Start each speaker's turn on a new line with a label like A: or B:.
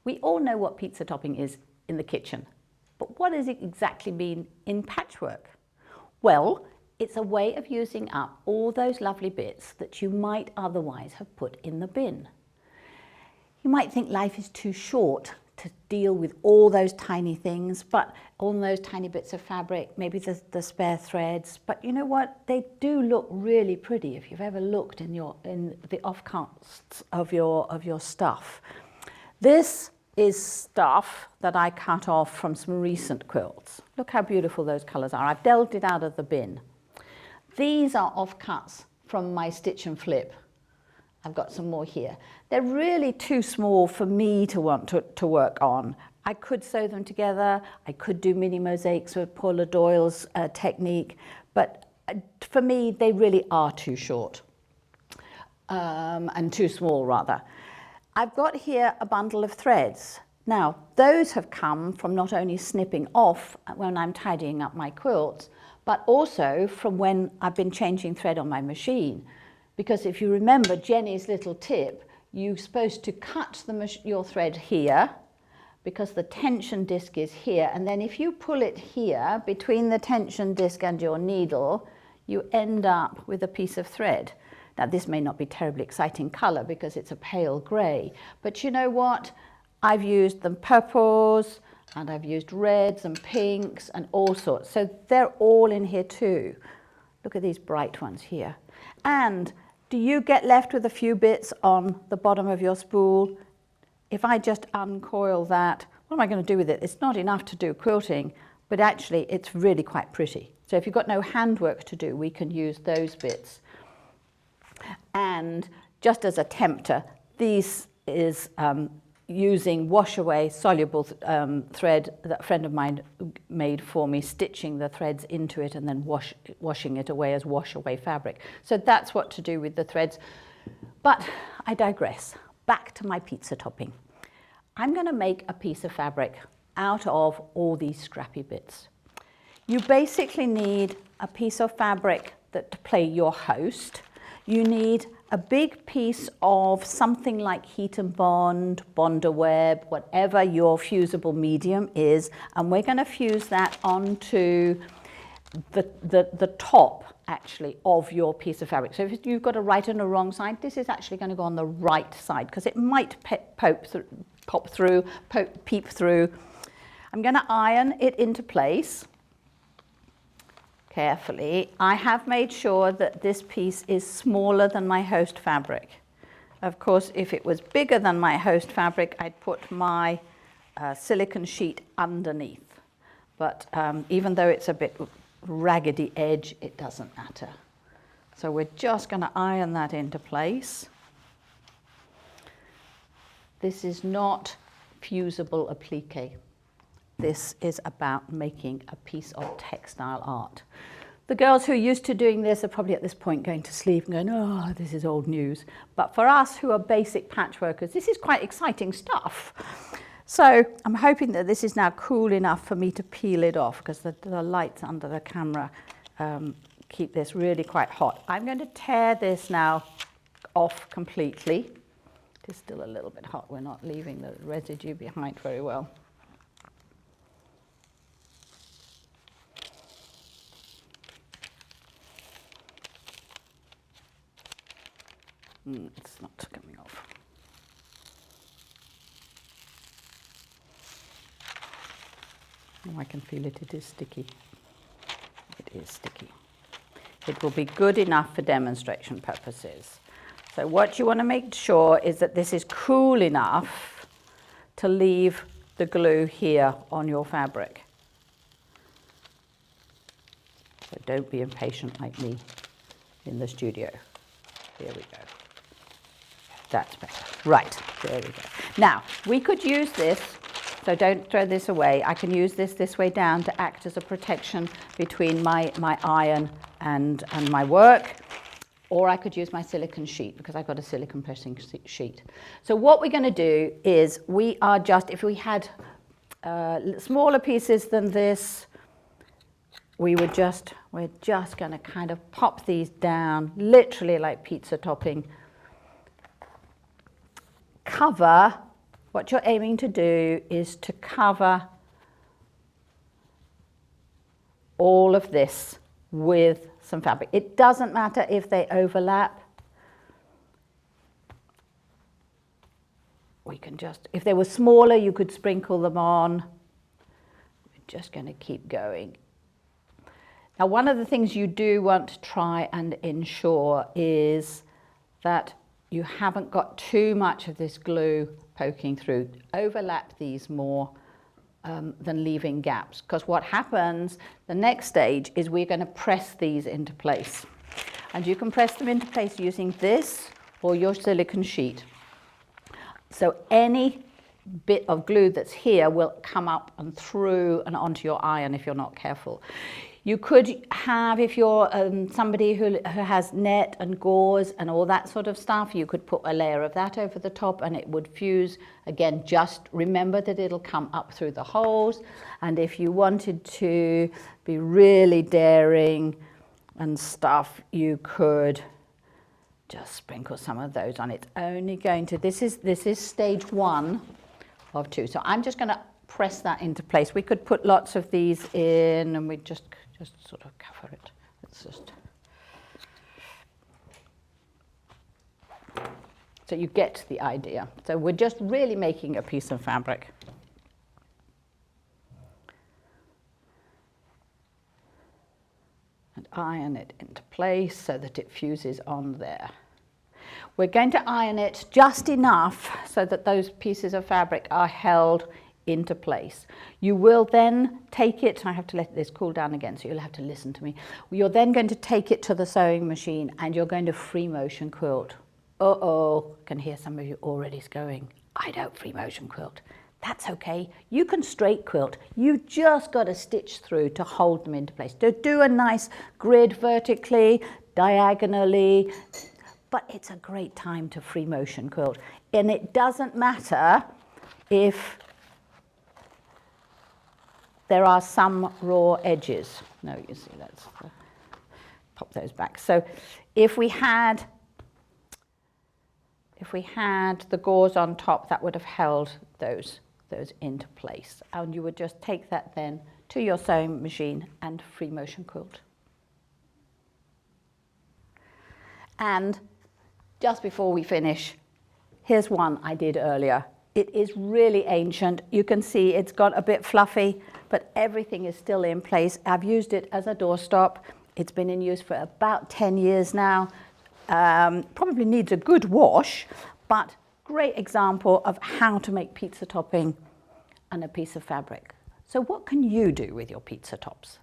A: We all know what pizza topping is in the kitchen, but what does it exactly mean in patchwork? Well, it's a way of using up all those lovely bits that you might otherwise have put in the bin. You might think life is too short to deal with all those tiny things, but all those tiny bits of fabric, maybe the spare threads, but you know what? They do look really pretty if you've ever looked in the offcuts of your stuff. This is stuff that I cut off from some recent quilts. Look how beautiful those colours are. I've delved it out of the bin. These are offcuts from my stitch and flip. I've got some more here. They're really too small for me to want to work on. I could sew them together. I could do mini mosaics with Paula Doyle's technique, but for me, they really are too short and too small rather. I've got here a bundle of threads. Now, those have come from not only snipping off when I'm tidying up my quilts, but also from when I've been changing thread on my machine. Because if you remember Jenny's little tip, you're supposed to cut your thread here because the tension disc is here. And then if you pull it here between the tension disc and your needle, you end up with a piece of thread. Now, this may not be terribly exciting colour because it's a pale grey, but you know what? I've used the purples and I've used reds and pinks and all sorts. So they're all in here too. Look at these bright ones here. And do you get left with a few bits on the bottom of your spool? If I just uncoil that, what am I going to do with it? It's not enough to do quilting, but actually it's really quite pretty. So if you've got no handwork to do, we can use those bits. And just as a tempter, this is using Washaway soluble thread that a friend of mine made for me, stitching the threads into it and then washing it away as Washaway fabric. So that's what to do with the threads. But I digress. Back to my pizza topping. I'm going to make a piece of fabric out of all these scrappy bits. You basically need a piece of fabric to play your host. You need a big piece of something like heat and bond, bonder web, whatever your fusible medium is, and we're going to fuse that onto the top actually of your piece of fabric. So if you've got a right and a wrong side, this is actually going to go on the right side because it might peep through. I'm going to iron it into place carefully. I have made sure that this piece is smaller than my host fabric. Of course, if it was bigger than my host fabric, I'd put my silicone sheet underneath. But even though it's a bit raggedy edge, it doesn't matter. So we're just going to iron that into place. This is not fusible applique. This is about making a piece of textile art. The girls who are used to doing this are probably at this point going to sleep and going, oh, this is old news. But for us who are basic patchworkers, this is quite exciting stuff. So I'm hoping that this is now cool enough for me to peel it off because the lights under the camera keep this really quite hot. I'm going to tear this now off completely. It is still a little bit hot. We're not leaving the residue behind very well. It's not coming off. Oh, I can feel it. It is sticky. It is sticky. It will be good enough for demonstration purposes. So what you want to make sure is that this is cool enough to leave the glue here on your fabric. So don't be impatient like me in the studio. Here we go. That's better. Right, there we go. Now, we could use this, so don't throw this away. I can use this way down to act as a protection between my iron and my work, or I could use my silicone sheet because I've got a silicone pressing sheet. So what we're going to do is we are just, if we had smaller pieces than this, we're just going to kind of pop these down, literally like pizza topping. Cover what you're aiming to do is to cover all of this with some fabric. It doesn't matter if they overlap. We can just, if they were smaller, you could sprinkle them on. We're just going to keep going. Now, one of the things you do want to try and ensure is that you haven't got too much of this glue poking through. Overlap these more than leaving gaps, because what happens, the next stage is we're going to press these into place. And you can press them into place using this or your silicone sheet. So any bit of glue that's here will come up and through and onto your iron if you're not careful. You could have, if you're somebody who has net and gauze and all that sort of stuff, you could put a layer of that over the top and it would fuse. Again, just remember that it'll come up through the holes. And if you wanted to be really daring and stuff, you could just sprinkle some of those on. It's only going to, this is stage 1 of 2. So I'm just going to press that into place. We could put lots of these in and we just sort of cover it. It's just, so you get the idea. So we're just really making a piece of fabric. And iron it into place so that it fuses on there. We're going to iron it just enough so that those pieces of fabric are held into place. You will then take it, I have to let this cool down again, so you'll have to listen to me. You're then going to take it to the sewing machine and you're going to free motion quilt. Uh-oh, I can hear some of you already going, I don't free motion quilt. That's okay, you can straight quilt. You just got to stitch through to hold them into place. Do a nice grid vertically, diagonally, but it's a great time to free motion quilt. And it doesn't matter if there are some raw edges. No, you see, let's pop those back. So if we had the gauze on top, that would have held those into place. And you would just take that then to your sewing machine and free motion quilt. And just before we finish, here's one I did earlier. It is really ancient. You can see it's got a bit fluffy, but everything is still in place. I've used it as a doorstop. It's been in use for about 10 years now. Probably needs a good wash, but great example of how to make pizza topping and a piece of fabric. So what can you do with your pizza tops?